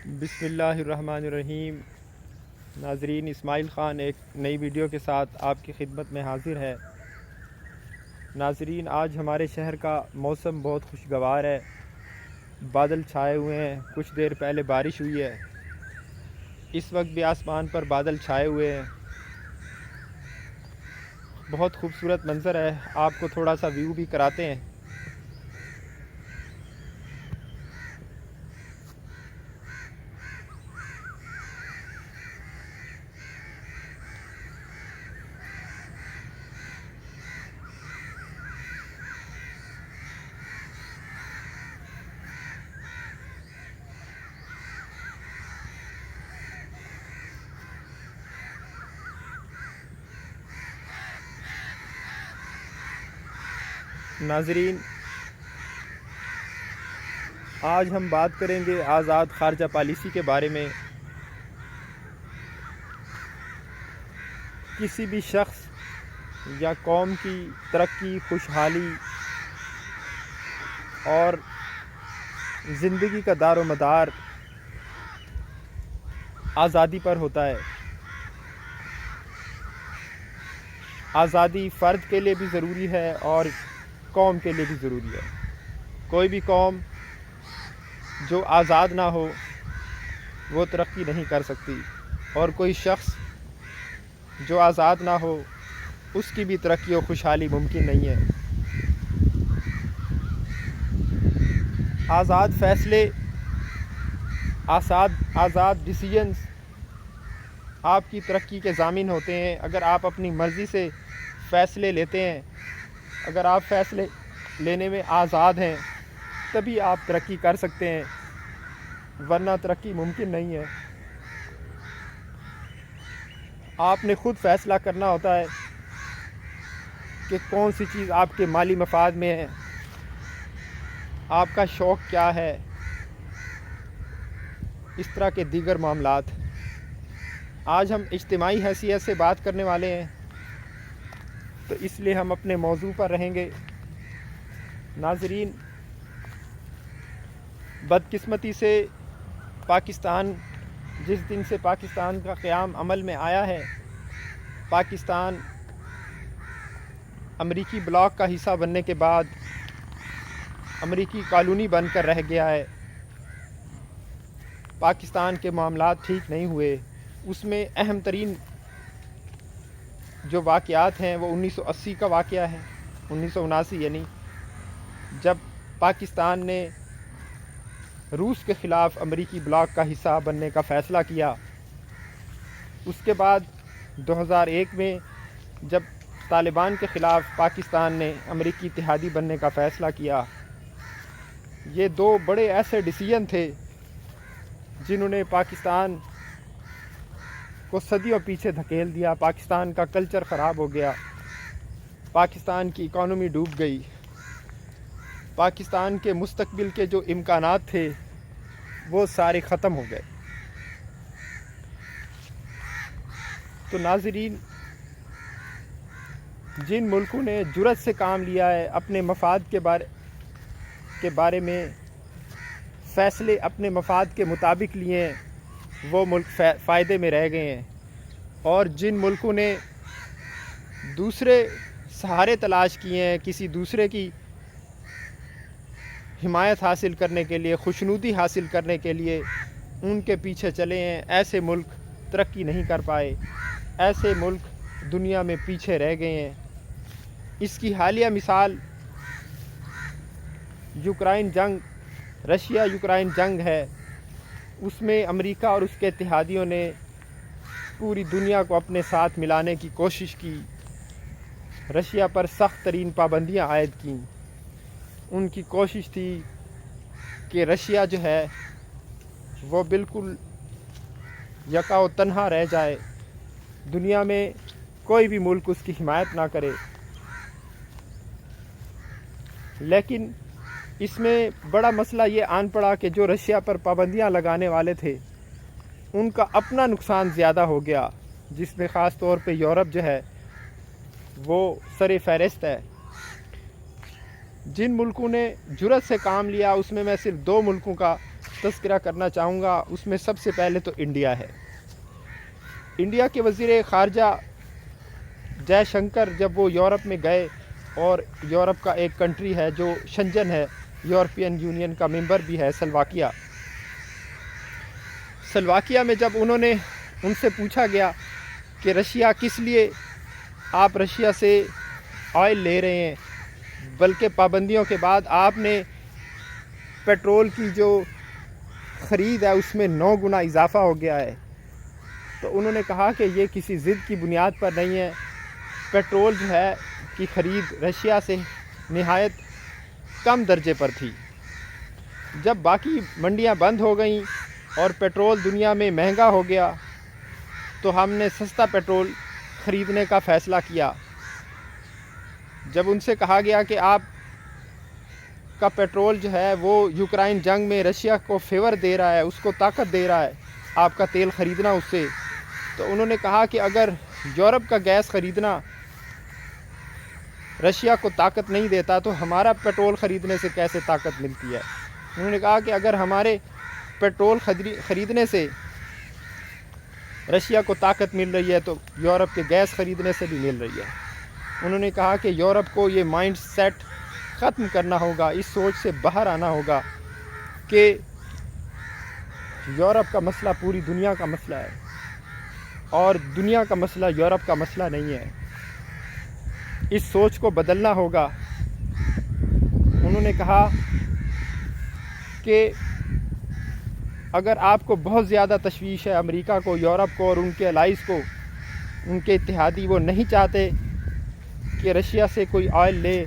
بسم اللہ الرحمن الرحیم۔ ناظرین، اسماعیل خان ایک نئی ویڈیو کے ساتھ آپ کی خدمت میں حاضر ہے۔ ناظرین، آج ہمارے شہر کا موسم بہت خوشگوار ہے، بادل چھائے ہوئے ہیں، کچھ دیر پہلے بارش ہوئی ہے، اس وقت بھی آسمان پر بادل چھائے ہوئے ہیں، بہت خوبصورت منظر ہے۔ آپ کو تھوڑا سا ویو بھی کراتے ہیں۔ ناظرین، آج ہم بات کریں گے آزاد خارجہ پالیسی کے بارے میں۔ کسی بھی شخص یا قوم کی ترقی، خوشحالی اور زندگی کا دار و مدار آزادی پر ہوتا ہے۔ آزادی فرد کے لیے بھی ضروری ہے اور قوم کے لیے بھی ضروری ہے۔ کوئی بھی قوم جو آزاد نہ ہو وہ ترقی نہیں کر سکتی، اور کوئی شخص جو آزاد نہ ہو اس کی بھی ترقی و خوشحالی ممکن نہیں ہے۔ آزاد فیصلے، آزاد ڈیسیژنز آپ کی ترقی کے ضامن ہوتے ہیں۔ اگر آپ اپنی مرضی سے فیصلے لیتے ہیں، اگر آپ فیصلے لینے میں آزاد ہیں، تبھی آپ ترقی کر سکتے ہیں، ورنہ ترقی ممکن نہیں ہے۔ آپ نے خود فیصلہ کرنا ہوتا ہے کہ کون سی چیز آپ کے مالی مفاد میں ہے، آپ کا شوق کیا ہے، اس طرح کے دیگر معاملات۔ آج ہم اجتماعی حیثیت سے بات کرنے والے ہیں، تو اس لیے ہم اپنے موضوع پر رہیں گے۔ ناظرین، بدقسمتی سے پاکستان، جس دن سے پاکستان کا قیام عمل میں آیا ہے، پاکستان امریکی بلاک کا حصہ بننے کے بعد امریکی کالونی بن کر رہ گیا ہے۔ پاکستان کے معاملات ٹھیک نہیں ہوئے۔ اس میں اہم ترین جو واقعات ہیں وہ 1980 کا واقعہ ہے، 1979، یعنی جب پاکستان نے روس کے خلاف امریکی بلاک کا حصہ بننے کا فیصلہ کیا۔ اس کے بعد 2001 میں جب طالبان کے خلاف پاکستان نے امریکی اتحادی بننے کا فیصلہ کیا۔ یہ دو بڑے ایسے ڈیسیژن تھے جنہوں نے پاکستان کو صدیوں پیچھے دھکیل دیا۔ پاکستان کا کلچر خراب ہو گیا، پاکستان کی اکانومی ڈوب گئی، پاکستان کے مستقبل کے جو امکانات تھے وہ سارے ختم ہو گئے۔ تو ناظرین، جن ملکوں نے جرأت سے کام لیا ہے، اپنے مفاد کے بارے میں فیصلے اپنے مفاد کے مطابق لیے ہیں، وہ ملک فائدے میں رہ گئے ہیں، اور جن ملکوں نے دوسرے سہارے تلاش کیے ہیں، کسی دوسرے کی حمایت حاصل کرنے کے لیے، خوشنودی حاصل کرنے کے لیے ان کے پیچھے چلے ہیں، ایسے ملک ترقی نہیں کر پائے، ایسے ملک دنیا میں پیچھے رہ گئے ہیں۔ اس کی حالیہ مثال یوکرائن جنگ، رشیا یوکرائن جنگ ہے۔ اس میں امریکہ اور اس کے اتحادیوں نے پوری دنیا کو اپنے ساتھ ملانے کی کوشش کی، رشیا پر سخت ترین پابندیاں عائد کیں۔ ان کی کوشش تھی کہ رشیا جو ہے وہ بالکل یکا و تنہا رہ جائے، دنیا میں کوئی بھی ملک اس کی حمایت نہ کرے۔ لیکن اس میں بڑا مسئلہ یہ آن پڑا کہ جو رشیا پر پابندیاں لگانے والے تھے ان کا اپنا نقصان زیادہ ہو گیا، جس میں خاص طور پہ یورپ جو ہے وہ سر فہرست ہے۔ جن ملکوں نے جرأت سے کام لیا، اس میں صرف دو ملکوں کا تذکرہ کرنا چاہوں گا اس میں سب سے پہلے تو انڈیا ہے۔ انڈیا کے وزیر خارجہ جے شنکر جب وہ یورپ میں گئے، اور یورپ کا ایک کنٹری ہے جو شنجن ہے، یورپین یونین کا ممبر بھی ہے، سلواکیہ میں جب ان سے پوچھا گیا کہ رشیا کس لیے آپ رشیا سے آئل لے رہے ہیں، بلکہ پابندیوں کے بعد آپ نے پیٹرول کی جو خرید ہے اس میں 9 گنا اضافہ ہو گیا ہے، تو انہوں نے کہا کہ یہ کسی ضد کی بنیاد پر نہیں ہے۔ پیٹرول جو ہے کی خرید رشیا سے نہایت کم درجے پر تھی۔ جب باقی منڈیاں بند ہو گئیں اور پیٹرول دنیا میں مہنگا ہو گیا تو ہم نے سستا پیٹرول خریدنے کا فیصلہ کیا۔ جب ان سے کہا گیا کہ آپ کا پیٹرول جو ہے وہ یوکرائن جنگ میں رشیا کو فیور دے رہا ہے، اس کو طاقت دے رہا ہے، آپ کا تیل خریدنا اس سے، تو انہوں نے کہا کہ اگر یورپ کا گیس خریدنا رشیا کو طاقت نہیں دیتا تو ہمارا پیٹرول خریدنے سے کیسے طاقت ملتی ہے۔ انہوں نے کہا کہ اگر ہمارے پیٹرول خریدنے سے رشیا کو طاقت مل رہی ہے تو یورپ کے گیس خریدنے سے بھی مل رہی ہے۔ انہوں نے کہا کہ یورپ کو یہ مائنڈ سیٹ ختم کرنا ہوگا، اس سوچ سے باہر آنا ہوگا کہ یورپ کا مسئلہ پوری دنیا کا مسئلہ ہے اور دنیا کا مسئلہ یورپ کا مسئلہ نہیں ہے، اس سوچ کو بدلنا ہوگا۔ انہوں نے کہا کہ اگر آپ کو بہت زیادہ تشویش ہے امریکہ کو، یورپ کو اور ان کے الائز کو، ان کے اتحادی وہ نہیں چاہتے کہ رشیا سے کوئی آئل لے،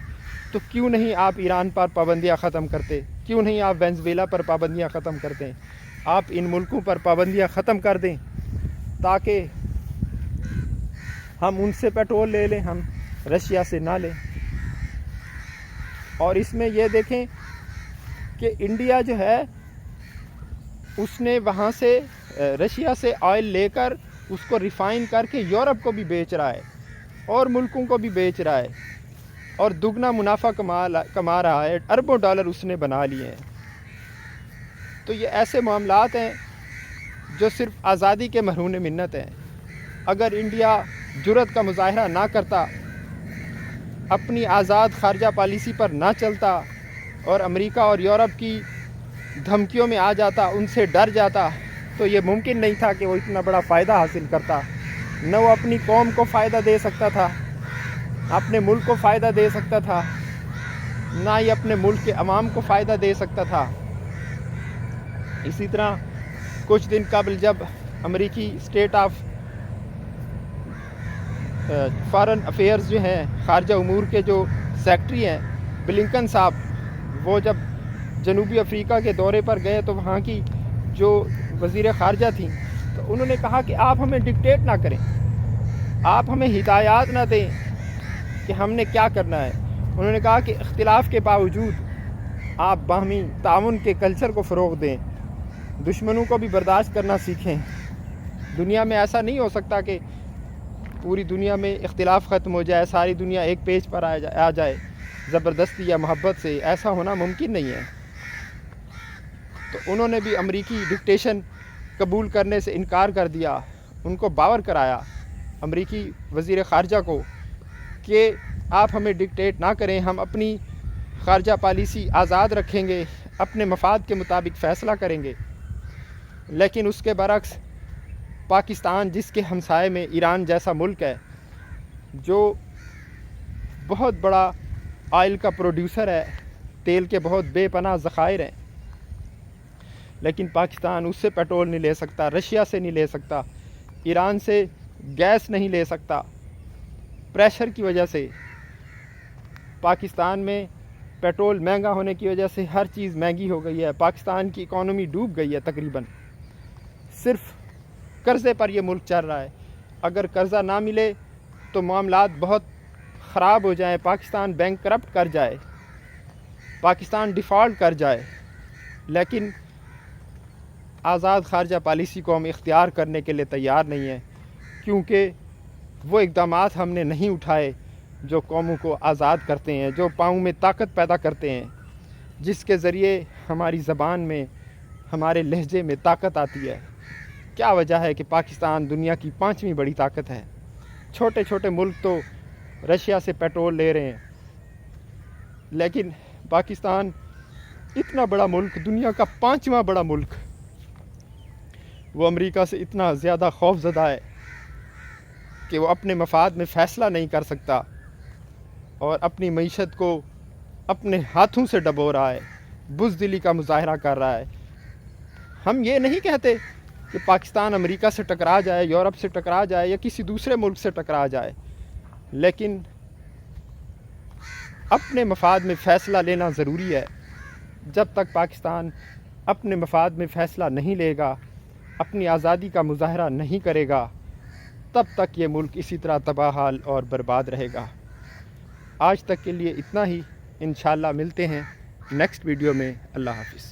تو کیوں نہیں آپ ایران پر پابندیاں ختم کرتے، کیوں نہیں آپ وینزویلا پر پابندیاں ختم کرتے، آپ ان ملکوں پر پابندیاں ختم کر دیں تاکہ ہم ان سے پیٹرول لے لیں، ہم رشیا سے نہ لیں۔ اور اس میں یہ دیکھیں کہ انڈیا جو ہے اس نے وہاں سے رشیا سے آئل لے کر اس کو ریفائن کر کے یورپ کو بھی بیچ رہا ہے اور ملکوں کو بھی بیچ رہا ہے اور دگنا منافع کما رہا ہے، اربوں ڈالر اس نے بنا لیے ہیں۔ تو یہ ایسے معاملات ہیں جو صرف آزادی کے مرہون منت ہیں۔ اگر انڈیا جرأت کا مظاہرہ نہ کرتا، اپنی آزاد خارجہ پالیسی پر نہ چلتا اور امریکہ اور یورپ کی دھمکیوں میں آ جاتا، ان سے ڈر جاتا، تو یہ ممکن نہیں تھا کہ وہ اتنا بڑا فائدہ حاصل کرتا۔ نہ وہ اپنی قوم کو فائدہ دے سکتا تھا، اپنے ملک کو فائدہ دے سکتا تھا، نہ ہی اپنے ملک کے عوام کو فائدہ دے سکتا تھا۔ اسی طرح کچھ دن قبل جب امریکی اسٹیٹ آف فارن افیئرز جو ہیں، خارجہ امور کے جو سیکٹری ہیں، بلنکن صاحب، وہ جب جنوبی افریقہ کے دورے پر گئے تو وہاں کی جو وزیر خارجہ تھیں تو انہوں نے کہا کہ آپ ہمیں ڈکٹیٹ نہ کریں، آپ ہمیں ہدایات نہ دیں کہ ہم نے کیا کرنا ہے۔ انہوں نے کہا کہ اختلاف کے باوجود آپ باہمی تعاون کے کلچر کو فروغ دیں، دشمنوں کو بھی برداشت کرنا سیکھیں۔ دنیا میں ایسا نہیں ہو سکتا کہ پوری دنیا میں اختلاف ختم ہو جائے، ساری دنیا ایک پیج پر آ جائے زبردستی یا محبت سے، ایسا ہونا ممکن نہیں ہے۔ تو انہوں نے بھی امریکی ڈکٹیشن قبول کرنے سے انکار کر دیا، ان کو باور کرایا امریکی وزیر خارجہ کو کہ آپ ہمیں ڈکٹیٹ نہ کریں، ہم اپنی خارجہ پالیسی آزاد رکھیں گے، اپنے مفاد کے مطابق فیصلہ کریں گے۔ لیکن اس کے برعکس پاکستان، جس کے ہمسائے میں ایران جیسا ملک ہے، جو بہت بڑا آئل کا پروڈیوسر ہے، تیل کے بہت بے پناہ ذخائر ہیں، لیکن پاکستان اس سے پیٹرول نہیں لے سکتا، رشیا سے نہیں لے سکتا، ایران سے گیس نہیں لے سکتا۔ پریشر کی وجہ سے پاکستان میں پیٹرول مہنگا ہونے کی وجہ سے ہر چیز مہنگی ہو گئی ہے، پاکستان کی اکانومی ڈوب گئی ہے تقریباً۔ صرف قرضے پر یہ ملک چل رہا ہے، اگر قرضہ نہ ملے تو معاملات بہت خراب ہو جائیں، پاکستان بینک کرپٹ کر جائے، پاکستان ڈیفالٹ کر جائے۔ لیکن آزاد خارجہ پالیسی کو ہم اختیار کرنے کے لیے تیار نہیں ہیں، کیونکہ وہ اقدامات ہم نے نہیں اٹھائے جو قوموں کو آزاد کرتے ہیں، جو پاؤں میں طاقت پیدا کرتے ہیں، جس کے ذریعے ہماری زبان میں، ہمارے لہجے میں طاقت آتی ہے. کیا وجہ ہے کہ پاکستان دنیا کی 5ویں بڑی طاقت ہے. چھوٹے چھوٹے ملک تو رشیا سے پیٹرول لے رہے ہیں، لیکن پاکستان اتنا بڑا ملک، دنیا کا 5واں بڑا ملک، وہ امریکہ سے اتنا زیادہ خوف زدہ ہے کہ وہ اپنے مفاد میں فیصلہ نہیں کر سکتا اور اپنی معیشت کو اپنے ہاتھوں سے ڈبو رہا ہے، بزدلی کا مظاہرہ کر رہا ہے. ہم یہ نہیں کہتے کہ پاکستان امریکہ سے ٹکرا جائے، یورپ سے ٹکرا جائے یا کسی دوسرے ملک سے ٹکرا جائے، لیکن اپنے مفاد میں فیصلہ لینا ضروری ہے. جب تک پاکستان اپنے مفاد میں فیصلہ نہیں لے گا، اپنی آزادی کا مظاہرہ نہیں کرے گا، تب تک یہ ملک اسی طرح تباہ حال اور برباد رہے گا. آج تک کے لیے اتنا ہی. انشاءاللہ ملتے ہیں نیکسٹ ویڈیو میں. اللہ حافظ.